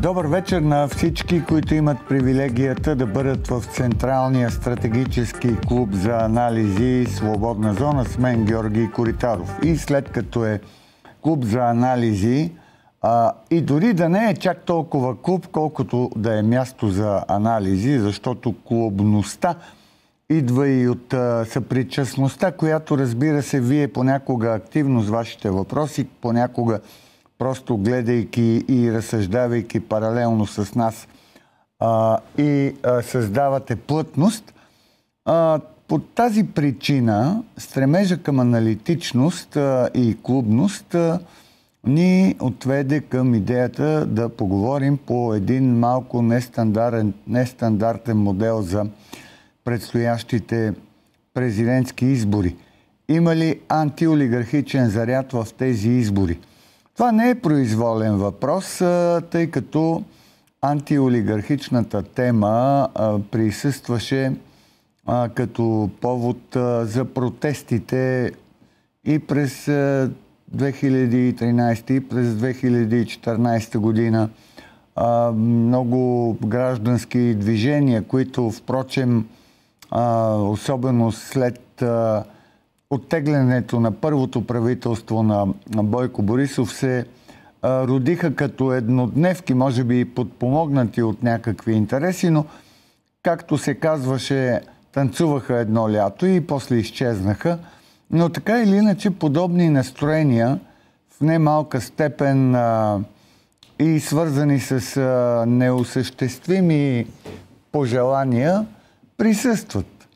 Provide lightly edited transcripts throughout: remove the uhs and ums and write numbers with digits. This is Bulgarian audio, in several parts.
Добър вечер на всички, които имат привилегията да бъдат в Централния стратегически клуб за анализи Свободна зона с мен Георги Коритаров. И след като е клуб за анализи, и дори да не е чак толкова клуб, колкото да е място за анализи, защото клубността идва и от съпричастността, която, разбира се, вие понякога активно с вашите въпроси, понякога просто гледайки и разсъждавайки паралелно с нас създавате плътност. По тази причина стремежа към аналитичност и клубност ни отведе към идеята да поговорим по един малко нестандартен модел за предстоящите президентски избори. Има ли антиолигархичен заряд в тези избори? Това не е произволен въпрос, тъй като антиолигархичната тема присъстваше като повод за протестите и през 2013 и през 2014 година. Много граждански движения, които, впрочем, особено след оттеглянето на първото правителство на Бойко Борисов, се родиха като еднодневки, може би и подпомогнати от някакви интереси, но, както се казваше, танцуваха едно лято и после изчезнаха. Но така или иначе подобни настроения в немалка степен и свързани с неосъществими пожелания присъстват.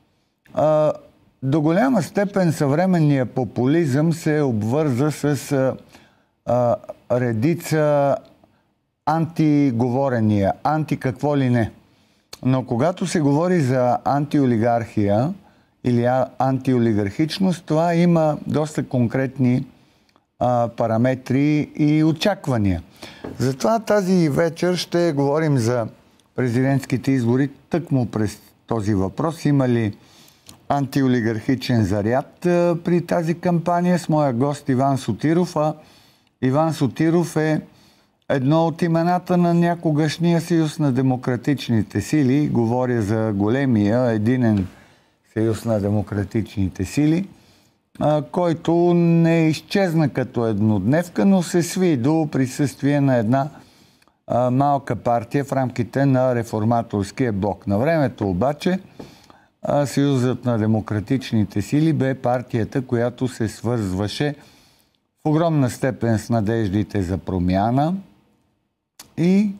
До голяма степен съвременният популизъм се обвърза с редица антиговорения, какво ли не. Но когато се говори за антиолигархия или антиолигархичност, това има доста конкретни параметри и очаквания. Затова тази вечер ще говорим за президентските избори тъкмо през този въпрос. Има ли антиолигархичен заряд при тази кампания с моя гост Иван Сотиров. Иван Сотиров е едно от имената на някогашния съюз на демократичните сили. Говоря за големия единен съюз на демократичните сили, който не изчезна като еднодневка, но се сви до присъствие на една малка партия в рамките на реформаторския блок. На времето обаче Съюзът на демократичните сили бе партията, която се свързваше в огромна степен с надеждите за промяна и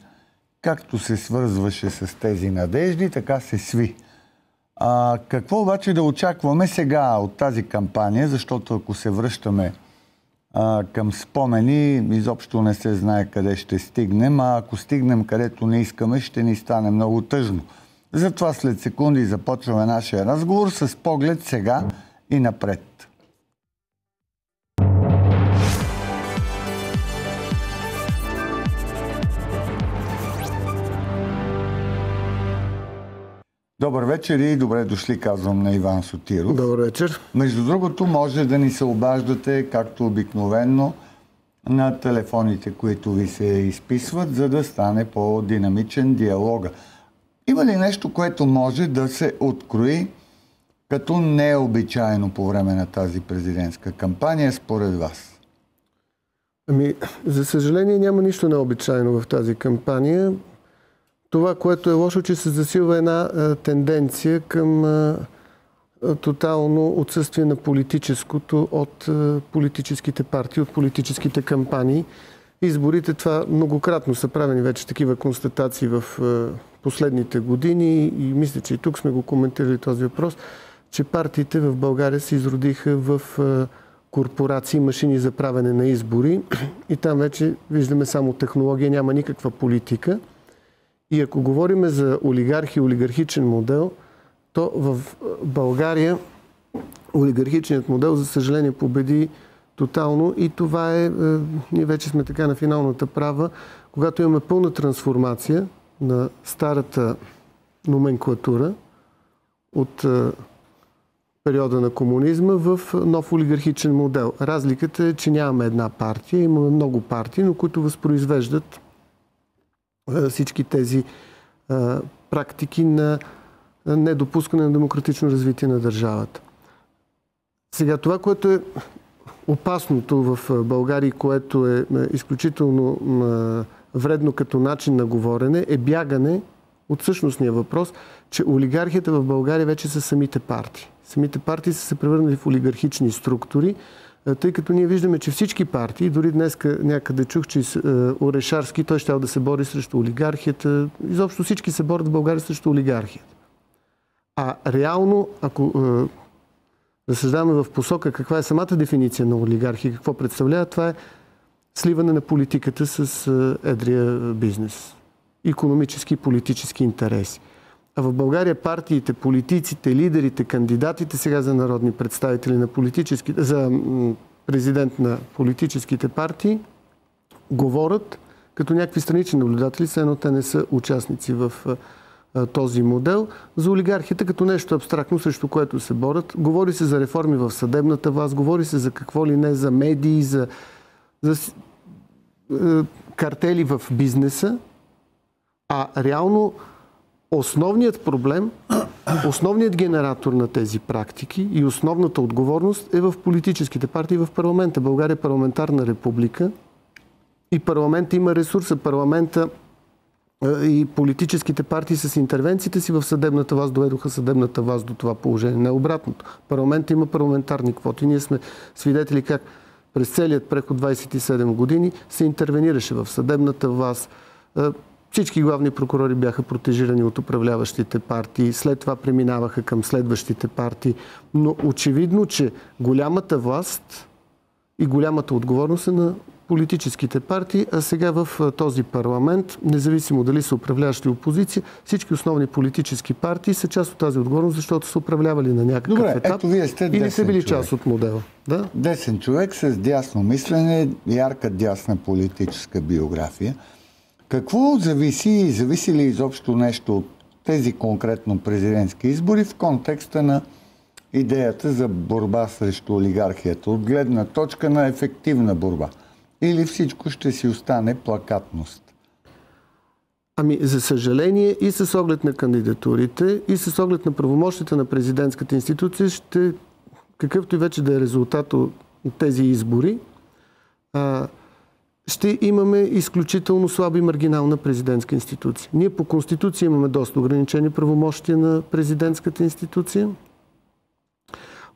както се свързваше с тези надежди, така се сви. Какво обаче да очакваме сега от тази кампания, защото ако се връщаме към спомени, изобщо не се знае къде ще стигнем, а ако стигнем където не искаме, ще ни стане много тъжно. Затова след секунди започваме нашия разговор с поглед сега и напред. Добър вечер и добре дошли, казвам на Иван Сотиров. Добър вечер. Между другото, може да ни се обаждате, както обикновенно, на телефоните, които ви се изписват, за да стане по-динамичен диалога. Има ли нещо, което може да се открои като необичайно по време на тази президентска кампания, според вас? За съжаление няма нищо необичайно в тази кампания. Това, което е лошо, че се засилва една тенденция към тотално отсъствие на политическото от политическите партии, от политическите кампании. Изборите, това многократно са правени вече такива констатации в последните години и мисля, че и тук сме го коментирали този въпрос, че партиите в България се изродиха в корпорации, машини за правене на избори и там вече виждаме само технология, няма никаква политика. И ако говорим за олигархия, олигархичен модел, то в България олигархичният модел, за съжаление, победи тотално и това е, ние вече сме така на финалната права, когато имаме пълна трансформация на старата номенклатура от периода на комунизма в нов олигархичен модел. Разликата е, че нямаме една партия, имаме много партии, но които възпроизвеждат всички тези практики на недопускане на демократично развитие на държавата. Сега това, което е опасното в България, което е изключително вредно като начин на говорене, е бягане от същностния въпрос, че олигархията в България вече са самите партии. Самите партии са се превърнали в олигархични структури, тъй като ние виждаме, че всички партии, дори днес някъде чух, че Орешарски, той щял да се бори срещу олигархията. Изобщо всички се борят в България срещу олигархията. А реално, ако разсъждаваме в посока каква е самата дефиниция на олигархия, какво представлява, това е сливане на политиката с едрия бизнес. Икономически и политически интереси. А в България партиите, политиците, лидерите, кандидатите сега за народни представители на за президент на политическите партии говорят като някакви странични наблюдатели, все едно те не са участници в този модел, за олигархията като нещо абстрактно, срещу което се борят. Говори се за реформи в съдебната власт, говори се за какво ли не, за медии, за картели в бизнеса, а реално основният проблем, основният генератор на тези практики и основната отговорност е в политическите партии в парламента. България е парламентарна република и парламента има ресурса. Парламента и политическите партии с интервенциите си в съдебната власт доведоха съдебната власт до това положение. Не обратното. Парламентът има парламентарни квоти. Ние сме свидетели как през целият преход 27 години се интервенираше в съдебната власт. Всички главни прокурори бяха протежирани от управляващите партии, след това преминаваха към следващите партии. Но очевидно, че голямата власт и голямата отговорност е на политическите партии, а сега в този парламент, независимо дали са управляващи опозиция, всички основни политически партии са част от тази отговорност, защото са управлявали на някакъв етап или са били част от модела. Да? Десен човек с дясно мислене, ярка дясна политическа биография. Какво зависи ли изобщо нещо от тези конкретно президентски избори в контекста на идеята за борба срещу олигархията, от гледна точка на ефективна борба? Или всичко ще си остане плакатност? Ами, за съжаление, и с оглед на кандидатурите, и с оглед на правомощите на президентската институция, какъвто и вече да е резултат от тези избори, ще имаме изключително слаба и маргинална президентска институция. Ние по Конституция имаме доста ограничени правомощия на президентската институция.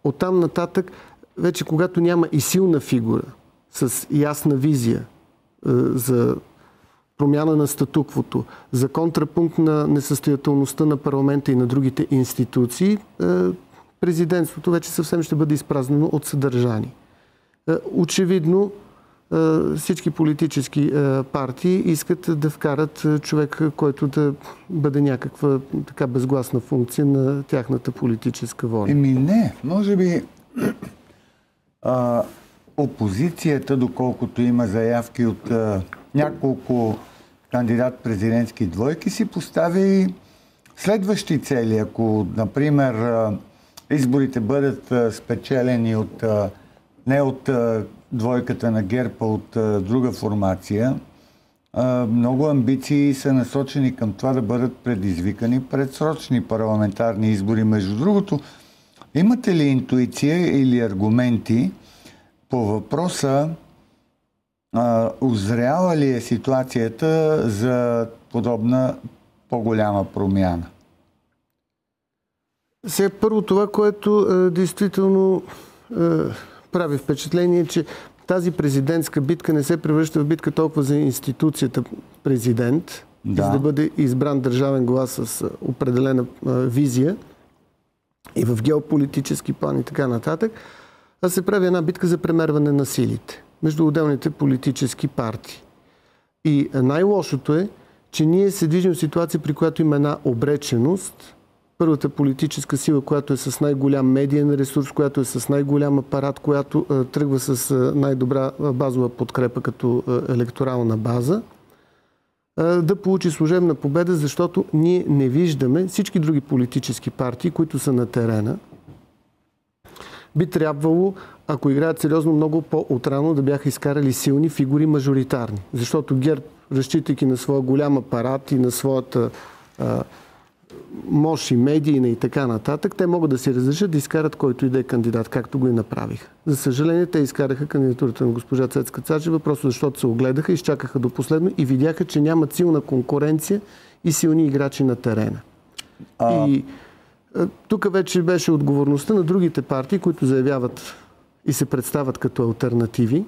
Оттам нататък, вече когато няма и силна фигура с ясна визия за промяна на статуквото, за контрапункт на несъстоятелността на парламента и на другите институции, президентството вече съвсем ще бъде изпразнено от съдържание. Очевидно, всички политически партии искат да вкарат човек, който да бъде някаква така безгласна функция на тяхната политическа воля. Не, може би опозицията, доколкото има заявки от няколко кандидат-президентски двойки, си поставя и следващи цели. Ако, например, изборите бъдат спечелени не от двойката на ГЕРБ, а от друга формация, много амбиции са насочени към това да бъдат предизвикани предсрочни парламентарни избори. Между другото, имате ли интуиция или аргументи по въпроса узряла ли е ситуацията за подобна по-голяма промяна? Сега първо това, което действително прави впечатление, че тази президентска битка не се превръща в битка толкова за институцията президент, за да бъде избран държавен глас с определена визия и в геополитически план и така нататък, а се прави една битка за премерване на силите между отделните политически партии. И най-лошото е, че ние се движим в ситуация, при която има една обреченост. Първата политическа сила, която е с най-голям медиен ресурс, която е с най-голям апарат, която тръгва с най-добра базова подкрепа като електорална база, да получи служебна победа, защото ние не виждаме всички други политически партии, които са на терена. Би трябвало, ако играят сериозно, много по-отрано да бяха изкарали силни фигури мажоритарни. Защото ГЕРБ разчитайки на своя голям апарат и на своята мощ и медийна и така нататък, те могат да си разрешат да изкарат който и да е кандидат, както го и направиха. За съжаление, те изкараха кандидатурата на госпожа Цецка Цачева, просто защото се огледаха, изчакаха до последно и видяха, че нямат силна конкуренция и силни играчи на терена. И тук вече беше отговорността на другите партии, които заявяват и се представят като алтернативи,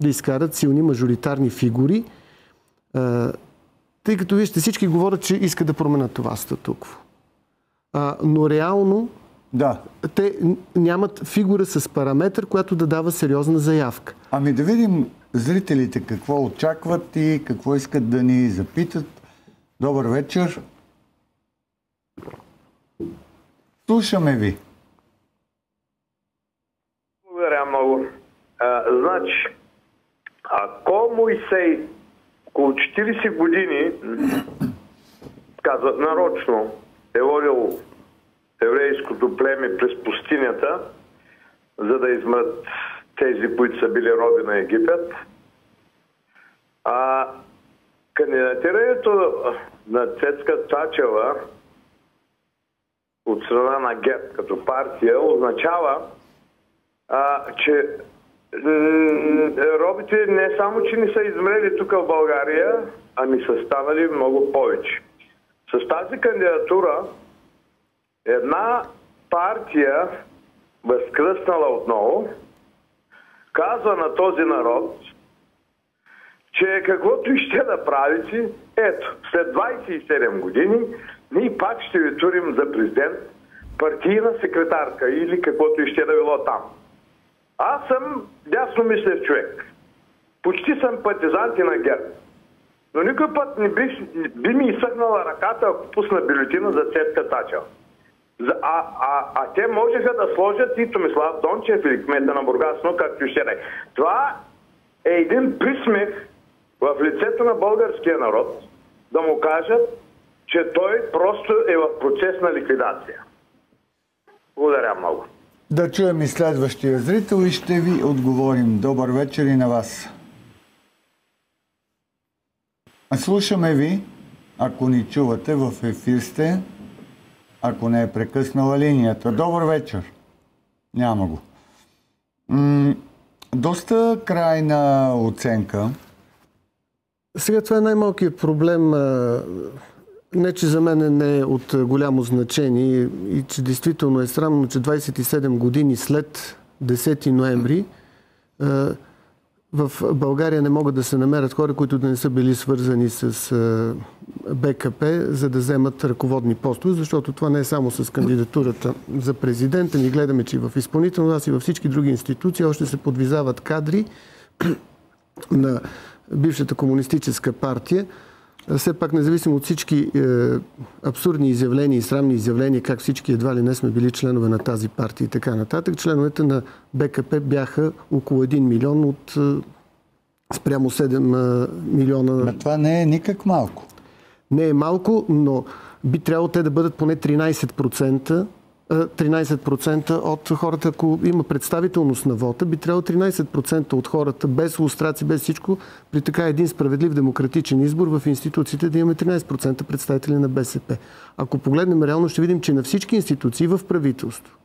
да изкарат силни мажоритарни фигури, тъй като вижте, всички говорят, че искат да променят това статукво. Но реално те нямат фигура с параметър, която да дава сериозна заявка. Ами да видим зрителите какво очакват и какво искат да ни запитат. Добър вечер. Слушаме ви. Благодаря много. Значи, ако Моисей около 40 години, казват нарочно, е водил еврейското племе през пустинята, за да измрат тези, които са били роби на Египет, кандидатирането на Цецка Цачева от страна на ГЕРБ като партия означава, че робите не само, че не са измрели тук в България, ами са станали много повече. С тази кандидатура една партия, възкръснала отново, казва на този народ, че каквото и ще да правите, ето, след 27 години ние пак ще ви турим за президент, партийна секретарка или каквото и ще да било там. Аз съм дясно мислев човек. Почти съм партизант и на ГЕРБ. Но никой път не би ми изсъхнала ръката, ако пусна бюлетина за Цецка Цачева. Те можеха да сложат и Томислав Дончев или кмета на Бургас, но както ще да е. Това е един присмех в лицето на българския народ, да му кажат, че той просто е в процес на ликвидация. Благодаря много. Да чуем и следващия зрител и ще ви отговорим. Добър вечер и на вас. Слушаме ви, ако ни чувате, в ефир сте, ако не е прекъснала линията. Добър вечер. Няма го. Доста крайна оценка. Сега това е най-малкият проблем. Не, че за мен не е от голямо значение и че действително е срамно, че 27 години след 10 ноември в България не могат да се намерят хора, които да не са били свързани с БКП, за да вземат ръководни постове, защото това не е само с кандидатурата за президента. Ние гледаме, че и в изпълнителна власт и във всички други институции още се подвизават кадри на бившата комунистическа партия. Все пак, независимо от всички абсурдни изявления и срамни изявления, как всички едва ли не сме били членове на тази партия и така нататък, членовете на БКП бяха около 1 милион от спрямо 7 милиона. Но това не е никак малко. Не е малко, но би трябвало те да бъдат поне 13% от хората, ако има представителност на вота, би трябвало 13% от хората, без лустрации, без всичко, при така един справедлив демократичен избор в институциите да имаме 13% представители на БСП. Ако погледнем реално, ще видим, че на всички институции в правителство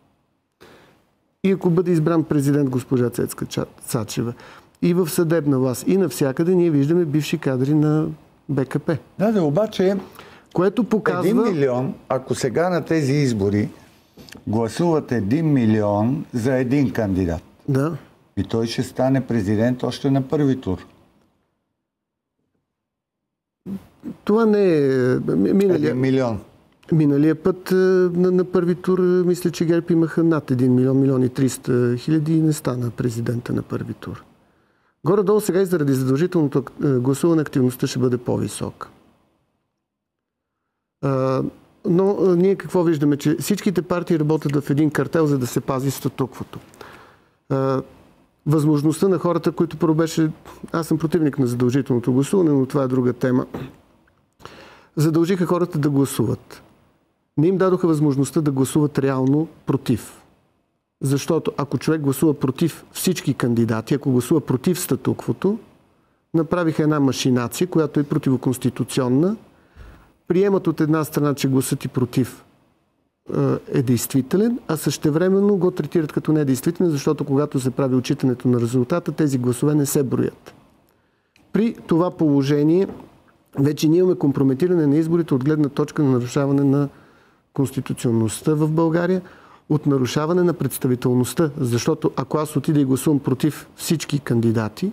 и ако бъде избран президент госпожа Цецка Цачева, и в съдебна власт, и навсякъде ние виждаме бивши кадри на БКП. Да, обаче което показва 1 милион, ако сега на тези избори гласуват 1 милион за един кандидат. Да. И той ще стане президент още на първи тур. Това не е... 1 милион. Миналия път на първи тур, мисля, че ГЕРБ имаха над 1 милион, милион и 300 хиляди и не стана президента на първи тур. Горе-долу сега и заради задължителното гласуване активността ще бъде по-висока. Но ние какво виждаме? Че всичките партии работят в един картел, за да се пази статуквото. Възможността на хората, които първо беше... Аз съм противник на задължителното гласуване, но това е друга тема. Задължиха хората да гласуват. Не им дадоха възможността да гласуват реално против. Защото ако човек гласува против всички кандидати, ако гласува против статуквото, направиха една машинация, която е противоконституционна. Приемат от една страна, че гласът и против е действителен, а същевременно го третират като недействителен, защото когато се прави отчитането на резултата, тези гласове не се броят. При това положение вече ние имаме компрометиране на изборите от гледна точка на нарушаване на конституционността в България, от нарушаване на представителността, защото ако аз отида и гласувам против всички кандидати,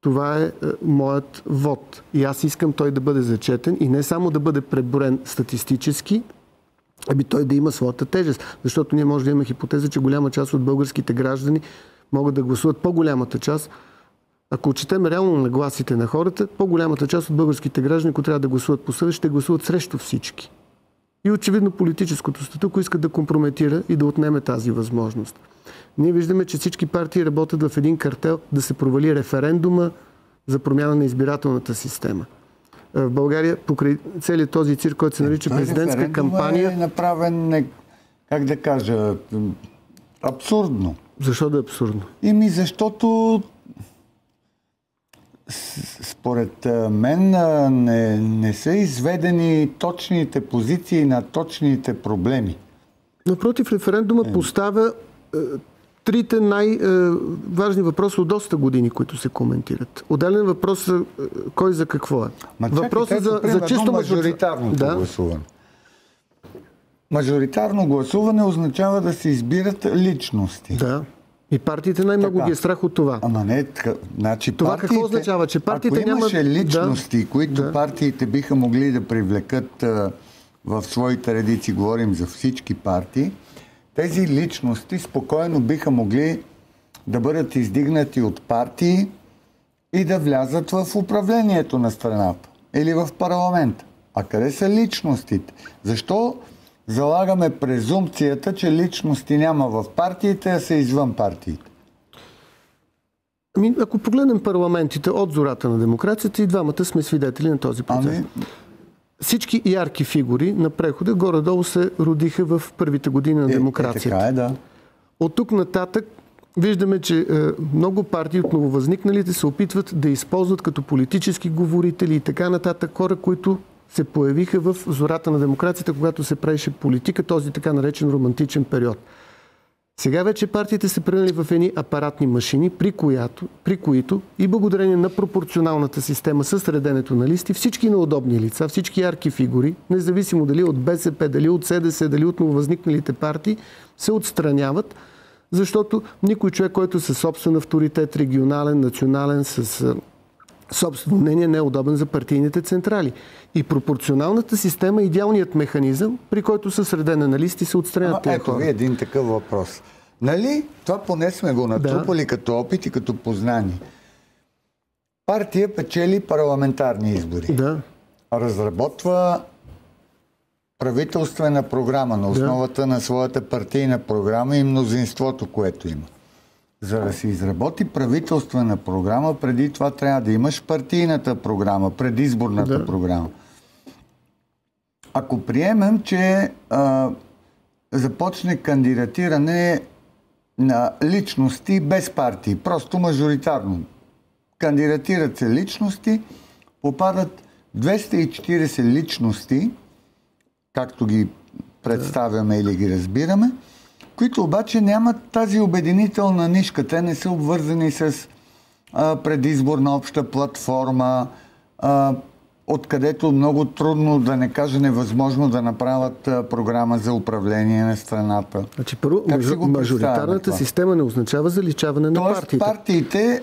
това е моят вод. И аз искам той да бъде зачетен и не само да бъде преброен статистически, ами той да има своята тежест. Защото ние може да имаме хипотеза, че голяма част от българските граждани могат да гласуват по-голямата част. Ако отчетем реално нагласите на хората, по-голямата част от българските граждани, които трябва да гласуват по съвест, ще гласуват срещу всички. И очевидно политическото статукво иска да компрометира и да отнеме тази възможност. Ние виждаме, че всички партии работят в един картел да се провали референдума за промяна на избирателната система. В България, покрай целият този цирк, който се нарича президентска кампания... е направен, как да кажа, абсурдно. Защо да е абсурдно? Защото според мен не са изведени точните позиции на точните проблеми. Напротив, референдума поставя трите най-важни въпроси от доста години, които се коментират. Отделен въпрос е кой за какво е. Въпросът за чисто мажоритарното гласуване. Мажоритарно гласуване означава да се избират личности. Да. И партиите най-много ги е страх от това. Ама не, значи това партиите, какво означава? Че партиите ако имаше личности, които партиите биха могли да привлекат в своите редици, говорим за всички партии, тези личности спокойно биха могли да бъдат издигнати от партии и да влязат в управлението на страната или в парламента. А къде са личностите? Защо залагаме презумпцията, че личности няма в партиите, а са извън партиите? Ако погледнем парламентите от зората на демокрацията, и двамата сме свидетели на този процес. Всички ярки фигури на прехода горе-долу се родиха в първите години на демокрацията. Така е, да. От тук нататък виждаме, че много партии от нововъзникналите се опитват да използват като политически говорители и така нататък хора, които се появиха в зората на демокрацията, когато се правеше политика, този така наречен романтичен период. Сега вече партиите се превърнали в едни апаратни машини, при които и благодарение на пропорционалната система със среденето на листи, всички неудобни лица, всички ярки фигури, независимо дали от БСП, дали от СДС, дали от нововъзникналите партии, се отстраняват, защото никой човек, който е със собствен авторитет, регионален, национален, с собствено мнение, не е удобен за партийните централи. И пропорционалната система е идеалният механизъм, при който със средена на листи се отстранят тези хора. Ето ви един такъв въпрос. Нали? Това поне сме го натрупали като опит и като познание. Партия печели парламентарни избори. Да. Разработва правителствена програма на основата на своята партийна програма и мнозинството, което има. За да се изработи правителствена програма, преди това трябва да имаш партийната програма, предизборната програма. Ако приемем, че започне кандидатиране на личности без партии, просто мажоритарно. Кандидатират се личности, попадат 240 личности, както ги представяме или ги разбираме, които обаче нямат тази обединителна нишка. Те не са обвързани с предизборна обща платформа, откъдето много трудно, да не кажа невъзможно, да направят програма за управление на страната. Значи, първо, мажоритарната система не означава заличаване на партиите. Тоест партиите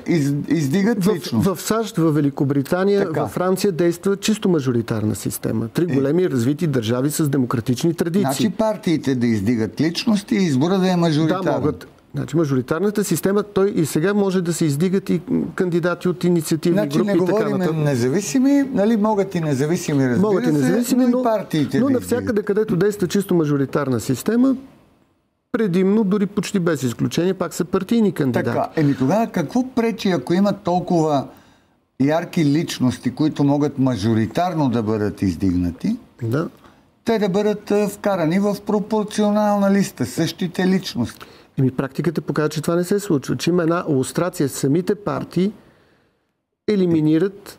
издигат личност. В САЩ, в Великобритания, във Франция действа чисто мажоритарна система. Три големи развити държави с демократични традиции. Значи партиите да издигат личности и избора да е мажоритарен. Да, могат. Значи мажоритарната система, той и сега може да се издигат и кандидати от инициативни групи и така нататък. Не говорим независими, нали, могат и независими, разбира се, но и партиите. Но навсякъде, където действа чисто мажоритарна система, предимно, дори почти без изключение, пак са партийни кандидати. Така, тогава какво пречи, ако има толкова ярки личности, които могат мажоритарно да бъдат издигнати, те да бъдат вкарани в пропорционална листа, същите личности? Практиката показва, че това не се случва. Че има една лустрация. Самите партии елиминират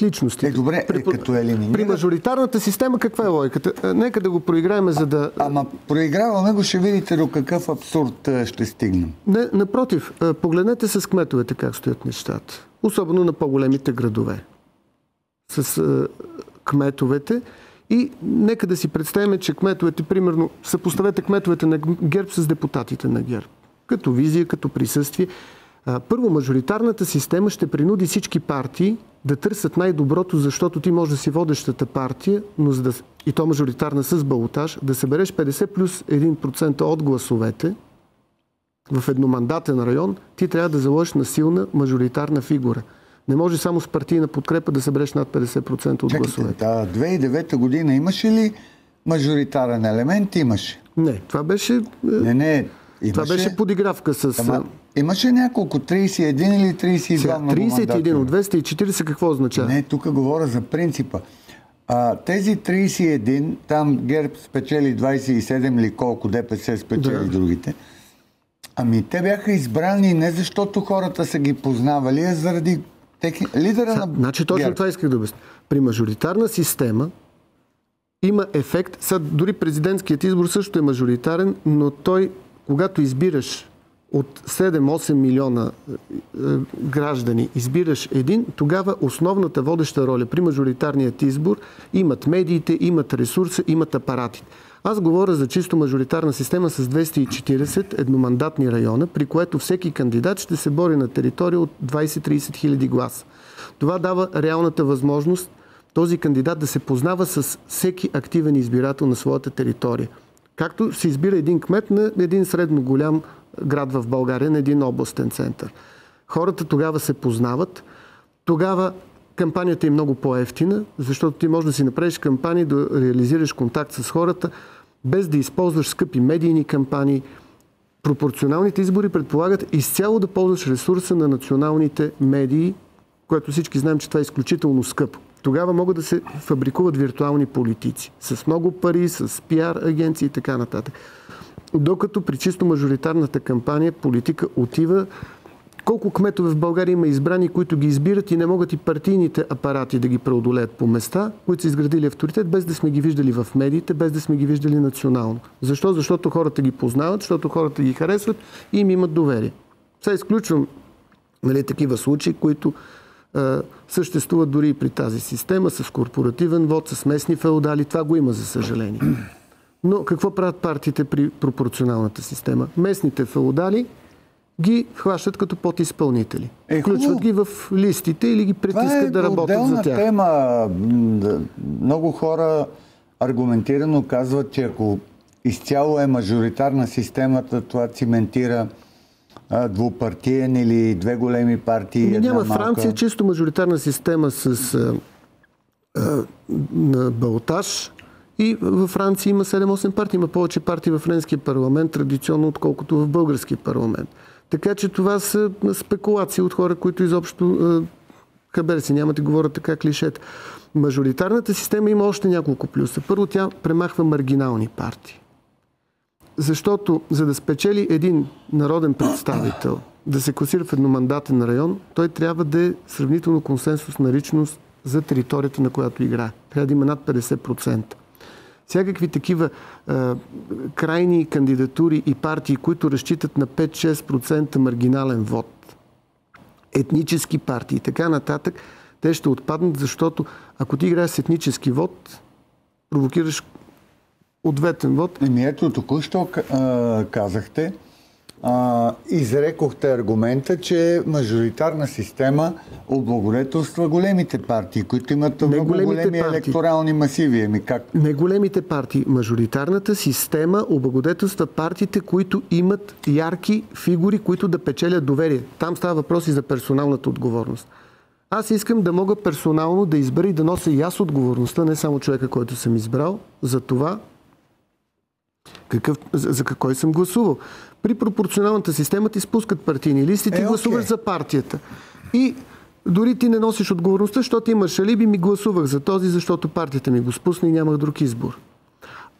личности. Добре, като елиминират... При мажоритарната система каква е логиката? Нека да го проиграем, за да... Ама проиграваме го, ще видите до какъв абсурд ще стигнем. Не, напротив, погледнете с кметовете как стоят нещата. Особено на по-големите градове. С кметовете. И нека да си представим, че кметовете, примерно, съпоставете кметовете на ГЕРБ с депутатите на ГЕРБ. Като визия, като присъствие. Първо, мажоритарната система ще принуди всички партии да търсят най-доброто, защото ти може да си водещата партия, но за да, и то мажоритарна с балотаж, да събереш 50 плюс 1% от гласовете в едномандатен район, ти трябва да заложиш на силна мажоритарна фигура. Не може само с партийна подкрепа да събереш над 50% от гласовете. 2009 година имаше ли мажоритарен елемент? Имаше. Не, това беше... Имаше... Това беше подигравка с... Имаше няколко, 31 или 32 многомандатни. 31 от 240 какво означава? Не, тук говоря за принципа. Тези 31, там ГЕРБ спечели 27 или колко, ДПС спечели другите. Ами те бяха избрани не защото хората са ги познавали, а заради лидера на Значи точно ГЕРБ. Това исках да обясня. При мажоритарна система има ефект. Дори президентският избор също е мажоритарен, но той, когато избираш от 7-8 милиона граждани, избираш един, тогава основната водеща роля при мажоритарният избор имат медиите, имат ресурса, имат апаратите. Аз говоря за чисто мажоритарна система с 240 едномандатни района, при което всеки кандидат ще се бори на територия от 20-30 хиляди гласа. Това дава реалната възможност този кандидат да се познава с всеки активен избирател на своята територия. Както се избира един кмет на един средно голям град в България, на един областен център. Хората тогава се познават, тогава кампанията е много по-евтина, защото ти можеш да си направиш кампании, да реализираш контакт с хората, без да използваш скъпи медийни кампании. Пропорционалните избори предполагат изцяло да ползваш ресурса на националните медии, което всички знаем, че това е изключително скъпо. Тогава могат да се фабрикуват виртуални политици. С много пари, с пиар агенции и така нататък. Докато при чисто мажоритарната кампания политика отива. Колко кметове в България има избрани, които ги избират и не могат и партийните апарати да ги преодолеят по места, които са изградили авторитет, без да сме ги виждали в медиите, без да сме ги виждали национално. Защо? Защото хората ги познават, защото хората ги харесват и им имат доверие. Сега изключвам такива случаи, които съществуват дори и при тази система, с корпоративен вод, с местни феодали. Това го има, за съжаление. Но какво правят партиите при пропорционалната система? Местните феодали ги хващат като подизпълнители. Включват ги в листите или ги притискат да работят за тях. Тема. Много хора аргументирано казват, че ако изцяло е мажоритарна системата, това циментира двупартиен или две големи партии. Няма. Франция е чисто мажоритарна система с балотаж. И във Франция има 7-8 партии. Има повече партии в френския парламент, традиционно, отколкото в българския парламент. Така че това са спекулации от хора, които изобщо хабер си нямат и говорят така клишета. Мажоритарната система има още няколко плюса. Първо, тя премахва маргинални партии. Защото, за да спечели един народен представител, да се класира в едномандатен район, той трябва да е сравнително консенсусна личност за територията, на която играе. Трябва да има над 50%. Всякакви такива крайни кандидатури и партии, които разчитат на 5-6% маргинален вод, етнически партии и така нататък, те ще отпаднат, защото ако ти играеш с етнически вод, провокираш ответен вод. Ето, току-що казахте, изрекохте аргумента, че мажоритарна система облагодетелства големите партии, които имат много големи електорални масиви. Не големите партии. Мажоритарната система облагодетелства партиите, които имат ярки фигури, които да печелят доверие. Там става въпрос и за персоналната отговорност. Аз искам да мога персонално да избера и да нося и аз отговорността, не само човека, който съм избрал, за това за кой съм гласувал. При пропорционалната система ти спускат партийни листи, ти гласуваш за партията. И дори ти не носиш отговорността, защото имаш алиби, ми гласувах за този, защото партията ми го спусна и нямах друг избор.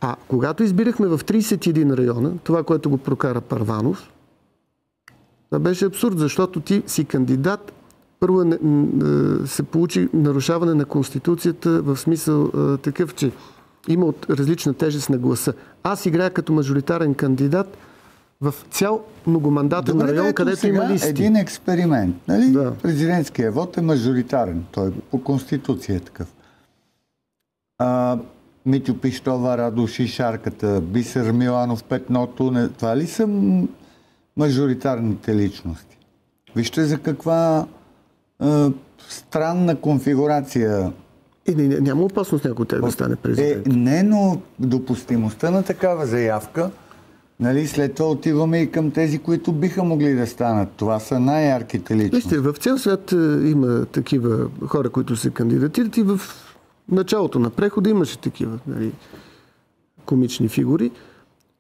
А когато избирахме в 31 района, това, което го прокара Първанов, това беше абсурд, защото ти си кандидат Първо се получи нарушаване на Конституцията в смисъл такъв, че има от различна тежест на гласа. Аз играя като мажоритарен кандидат в цял многомандатен район, където има листи. Един експеримент. Нали? Да. Президентският вод е мажоритарен. Той по Конституция е такъв. Митю Пищова, Радо Шишарката, Бисер Миланов, Петното. Това ли са мажоритарните личности? Вижте за каква странна конфигурация. Няма опасност някой от тях да стане президент. Не, но допустимостта на такава заявка, нали, след това отиваме и към тези, които биха могли да станат. Това са най-ярките личности. Вижте, в цял свят има такива хора, които се кандидатират, и в началото на прехода имаше такива, нали, комични фигури.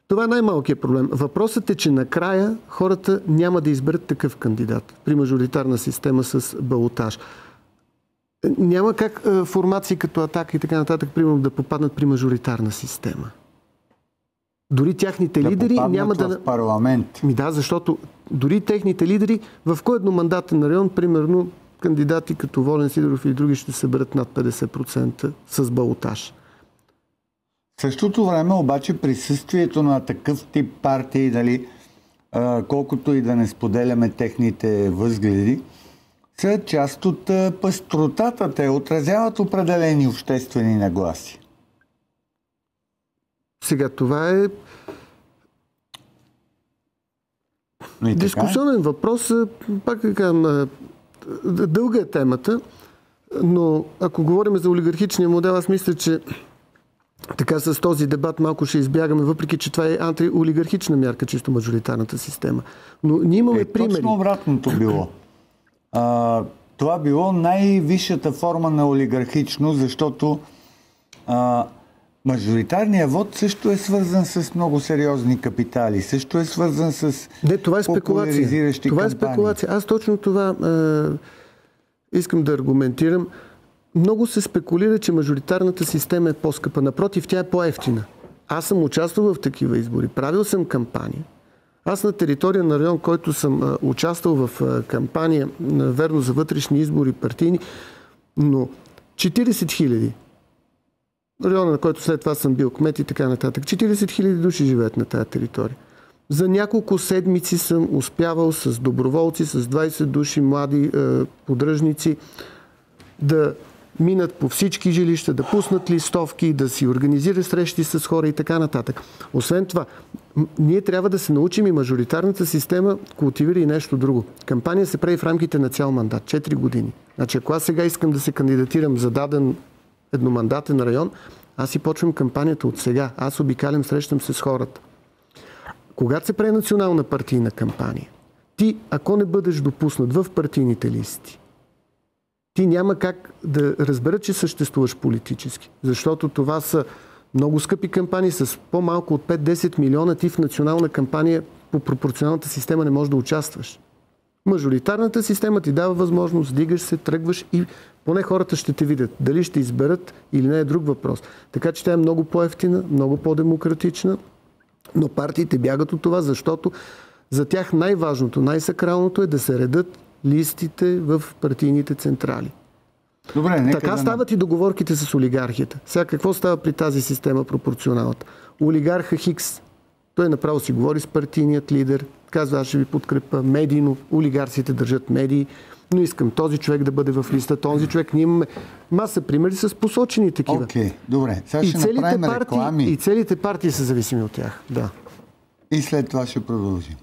Това е най-малкият проблем. Въпросът е, че накрая хората няма да изберат такъв кандидат при мажоритарна система с балотаж. Няма как формации като Атака и така нататък, примерно, да попаднат при мажоритарна система. Дори тяхните лидери няма да... в парламент. Да, защото дори техните лидери в кой едномандатен район, примерно, кандидати като Волен Сидеров или други ще съберат над 50% с балотаж. В същото време обаче присъствието на такъв тип партии, дали, колкото и да не споделяме техните възгледи, са част от пъстротата. Те отразяват определени обществени нагласи. Сега това е дискусионен въпрос. Пак казвам, дълга е темата, но ако говорим за олигархичния модел, аз мисля, че така с този дебат малко ще избягаме, въпреки че това е антиолигархична мярка, чисто мажоритарната система. Но ние имаме примери. Точно обратното било. Това било най-висшата форма на олигархично, защото мажоритарният вод също е свързан с много сериозни капитали, също е свързан с популяризиращи кампании. Това е спекулация. Аз точно това искам да аргументирам. Много се спекулира, че мажоритарната система е по-скъпа. Напротив, тя е по-евтина. Аз съм участвал в такива избори. Правил съм кампания. Аз на територия на район, който съм участвал в кампания, верно за вътрешни избори, партийни, но 40 000. Района, на който след това съм бил кмет и така нататък. 40 000 души живеят на тази територия. За няколко седмици съм успявал с доброволци, с 20 души млади поддръжници да минат по всички жилища, да пуснат листовки, да си организират срещи с хора и така нататък. Освен това, ние трябва да се научим и мажоритарната система култивира и нещо друго. Кампания се прави в рамките на цял мандат, 4 години. Значи, ако аз сега искам да се кандидатирам за даден едномандатен район, аз си почвам кампанията от сега. Аз обикалям, срещам се с хората. Когато се прави национална партийна кампания, ти, ако не бъдеш допуснат в партийните листи, ти няма как да разбера, че съществуваш политически. Защото това са много скъпи кампании с по-малко от 5-10 милиона. Ти в национална кампания по пропорционалната система не можеш да участваш. Мажоритарната система ти дава възможност, дигаш се, тръгваш и поне хората ще те видят. Дали ще изберат или не е друг въпрос. Така че тя е много по-евтина, много по-демократична, но партиите бягат от това, защото за тях най-важното, най-сакралното е да се редат листите в партийните централи. Добре, така стават и договорките с олигархията. Сега какво става при тази система пропорционалната? Олигарха Хикс, той направо си говори с партийният лидер, казва, аз ще ви подкрепа медийно, олигарсите държат медии, но искам този човек да бъде в листа, този човек. Ние имаме маса примери с посочени такива. Окей, добре. Сега ще направим реклами. И целите партии са зависими от тях. Да. И след това ще продължим.